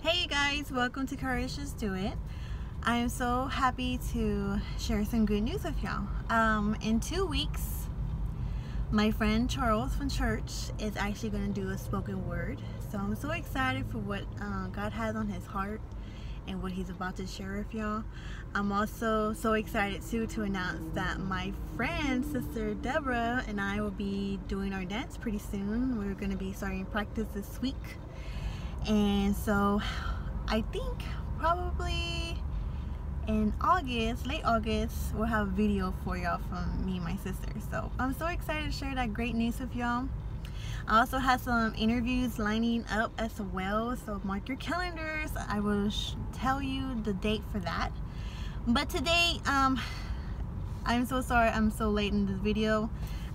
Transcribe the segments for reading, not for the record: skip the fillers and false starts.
Hey you guys, welcome to Courage Just Do It. I am so happy to share some good news with y'all. In 2 weeks, my friend Charles from church is actually going to do a spoken word. So I'm so excited for what God has on his heart and what he's about to share with y'all. I'm also so excited too to announce that my friend, Sister Deborah, and I will be doing our dance pretty soon. We're going to be starting practice this week. And so I think probably in August, late August, we'll have a video for y'all from me and my sister. So I'm so excited to share that great news with y'all. I also have some interviews lining up as well, so mark your calendars. I will tell you the date for that. But today, I'm so sorry I'm so late in this video.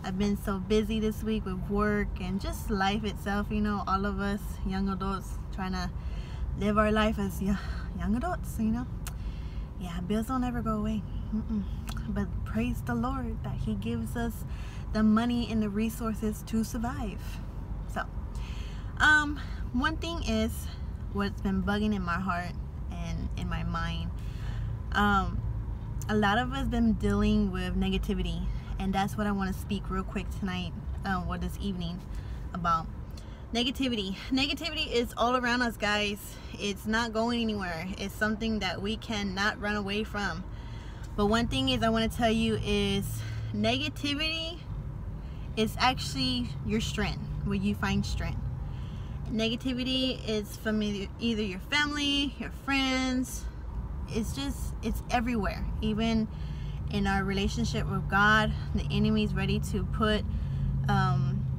I've been so busy this week with work and just life itself, you know, all of us young adults trying to live our life as young adults, you know. Yeah, bills don't ever go away. But praise the Lord that he gives us the money and the resources to survive. So, one thing is what's been bugging in my heart and in my mind. A lot of us been dealing with negativity, and that's what I want to speak real quick tonight, or this evening, about. Negativity is all around us, guys. It's not going anywhere. It's something that we cannot run away from. But one thing is I want to tell you is negativity is actually your strength, where you find strength. Negativity is from either your family, your friends. It's everywhere. Even in our relationship with God, the enemy is ready to put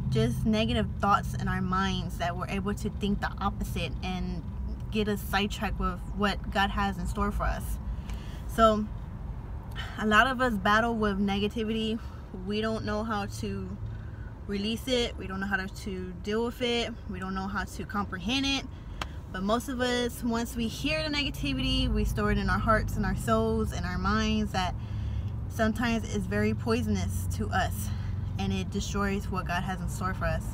just negative thoughts in our minds that we're able to think the opposite and get us sidetracked with what God has in store for us. So a lot of us battle with negativity. We don't know how to release it. We don't know how to deal with it. We don't know how to comprehend it. But most of us, once we hear the negativity, we store it in our hearts and our souls and our minds, that sometimes it's very poisonous to us, and it destroys what God has in store for us.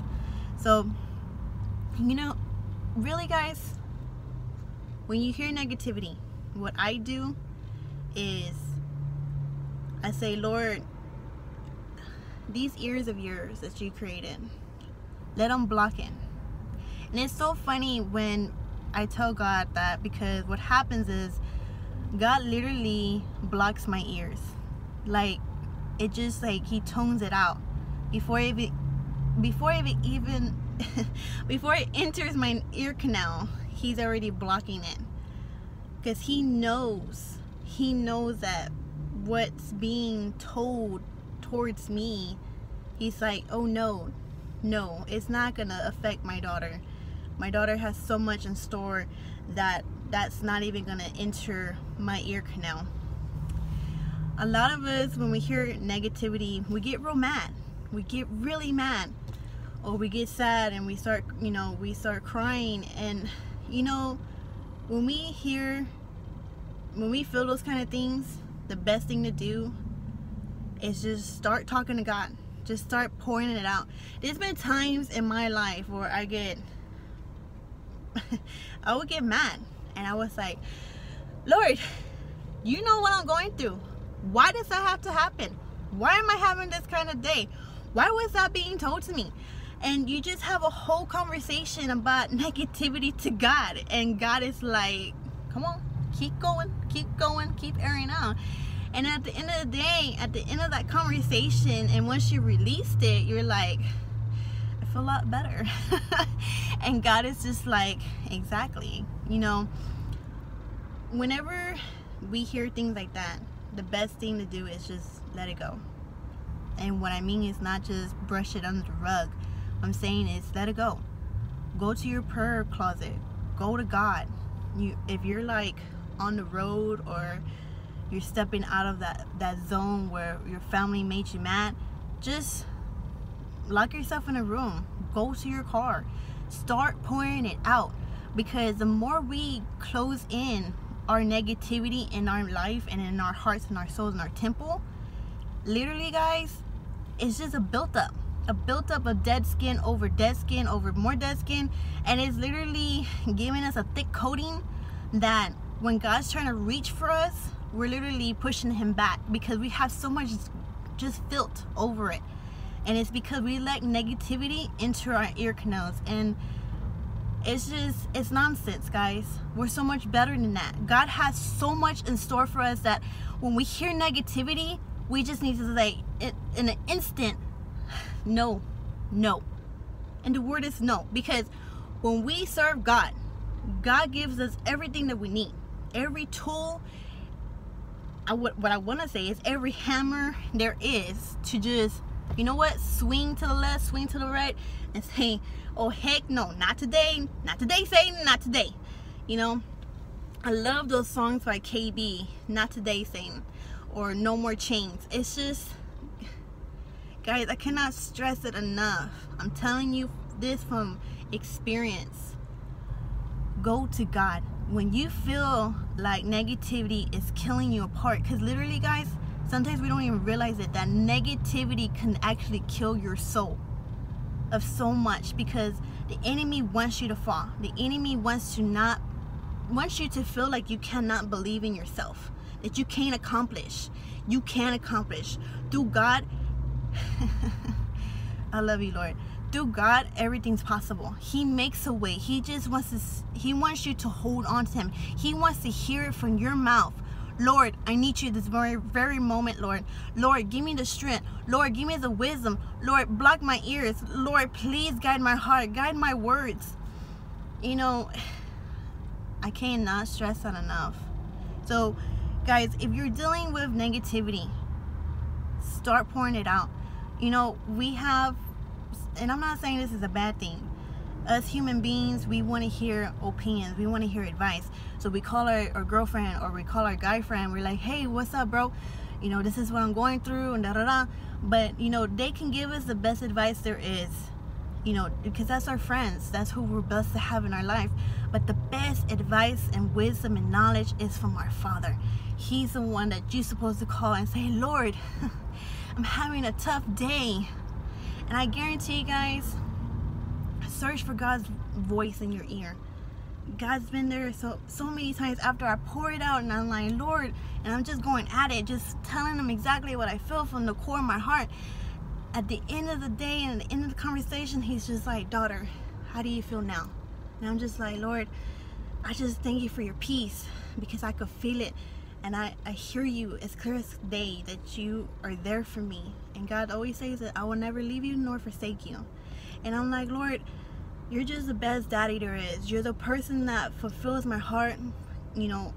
So, you know, really guys, when you hear negativity, what I do is I say, Lord, these ears of yours that you created, let them block in. And it's so funny when I tell God that, because what happens is God literally blocks my ears. Like, it just, like, he tones it out before it enters my ear canal. He's already blocking it, because he knows that what's being told towards me, he's like, oh no, it's not gonna affect my daughter. My daughter has so much in store that's not even gonna enter my ear canal. A lot of us, when we hear negativity, we get real mad. We get really mad, or we get sad, and we start crying. And you know, when we feel those kind of things, the best thing to do is just start talking to God. Just start pouring it out. There's been times in my life where I would get mad, and I was like, Lord, you know what I'm going through. Why does that have to happen? Why am I having this kind of day? Why was that being told to me? And you just have a whole conversation about negativity to God, and God is like, come on, keep going, keep airing out. And at the end of the day, at the end of that conversation, and once you released it, you're like, I feel a lot better. And God is just like, exactly. You know, whenever we hear things like that, the best thing to do is just let it go. And what I mean is not just brush it under the rug. What I'm saying is let it go. Go to your prayer closet. Go to God. If you're like on the road, or you're stepping out of that zone where your family made you mad, just lock yourself in a room. Go to your car. Start pouring it out. Because the more we close in our negativity in our life and in our hearts and our souls and our temple, literally guys, it's just a built up. a built up of dead skin over more dead skin, and it's literally giving us a thick coating that when God's trying to reach for us, we're literally pushing him back because we have so much just filth over it. And it's because we let negativity into our ear canals, and it's nonsense, guys. We're so much better than that. God has so much in store for us that when we hear negativity, we just need to say it in an instant, no. And the word is no, because when we serve God, God gives us everything that we need. Every tool, what I want to say is every hammer there is to just, you know what, swing to the left, swing to the right, and say, oh heck no, not today, Satan, not today. You know, I love those songs by KB, Not Today Satan, or No More Chains. It's just, guys, I cannot stress it enough. I'm telling you this from experience. Go to God when you feel like negativity is killing you apart, because literally, guys, sometimes we don't even realize it, that negativity can actually kill your soul of so much, because the enemy wants you to fall. The enemy wants you to feel like you cannot believe in yourself, that you can't accomplish. You can accomplish through God. I love you, Lord. Through God, everything's possible. He makes a way. He just wants you to hold on to him. He wants to hear it from your mouth. Lord, I need you this very moment, Lord. Lord, give me the strength. Lord, give me the wisdom. Lord, block my ears. Lord, please guide my heart. Guide my words. You know, I cannot stress that enough. So, guys, if you're dealing with negativity, start pouring it out. You know, we have, and I'm not saying this is a bad thing. Us human beings, we want to hear opinions. We want to hear advice. So we call our girlfriend, or we call our guy friend. We're like, hey, what's up, bro? You know, this is what I'm going through, and da-da-da. But, you know, they can give us the best advice there is. You know, because that's our friends. That's who we're blessed to have in our life. But the best advice and wisdom and knowledge is from our Father. He's the one that you're supposed to call and say, Lord, I'm having a tough day. And I guarantee you guys, search for God's voice in your ear. God's been there so many times after I pour it out and I'm like, Lord, and I'm just going at it, just telling him exactly what I feel from the core of my heart. At the end of the day and at the end of the conversation, he's just like, daughter, how do you feel now? And I'm just like, Lord, I just thank you for your peace, because I could feel it. And I hear you as clear as day that you are there for me. And God always says that I will never leave you nor forsake you. And I'm like, Lord, you're just the best daddy there is. You're the person that fulfills my heart, you know,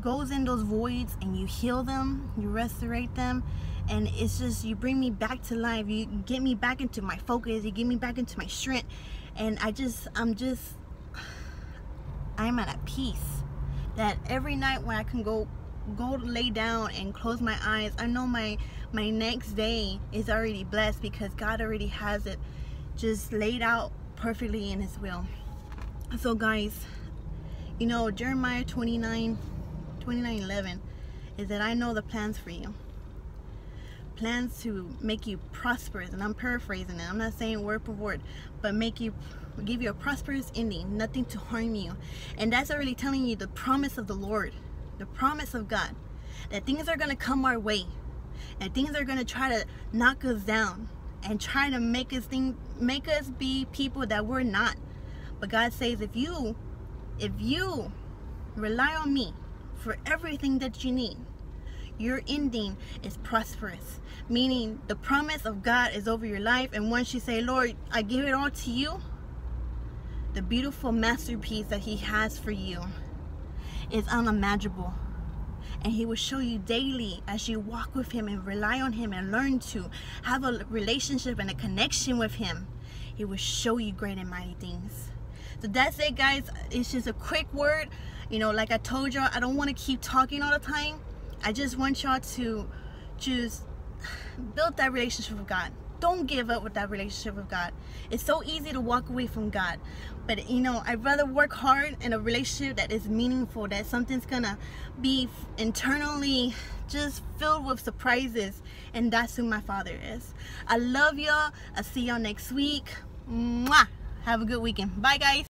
goes in those voids and you heal them, you restaurate them. And it's just, you bring me back to life. You get me back into my focus. You get me back into my strength. And I'm at a peace that every night when I can go lay down and close my eyes, I know my next day is already blessed, because God already has it just laid out perfectly in his will. So guys, you know, Jeremiah 29:11 is that I know the plans for you. Plans to make you prosperous, and I'm paraphrasing it. I'm not saying word for word, but give you a prosperous ending, nothing to harm you. And that's already telling you the promise of the Lord, the promise of God, that things are going to come our way, and things are going to try to knock us down and try to make us be people that we're not. But God says, if you rely on me for everything that you need, your ending is prosperous. Meaning the promise of God is over your life, and once you say, Lord, I give it all to you, the beautiful masterpiece that he has for you is unimaginable. And he will show you daily as you walk with him and rely on him and learn to have a relationship and a connection with him. He will show you great and mighty things. So that's it, guys. It's just a quick word. You know, like I told y'all, I don't want to keep talking all the time. I just want y'all to just build that relationship with God. don't give up with that relationship with God. It's so easy to walk away from God, but you know, I'd rather work hard in a relationship that is meaningful, that something's gonna be internally just filled with surprises, and that's who my Father is. I love y'all. I'll see y'all next week. Mwah! Have a good weekend. Bye, guys.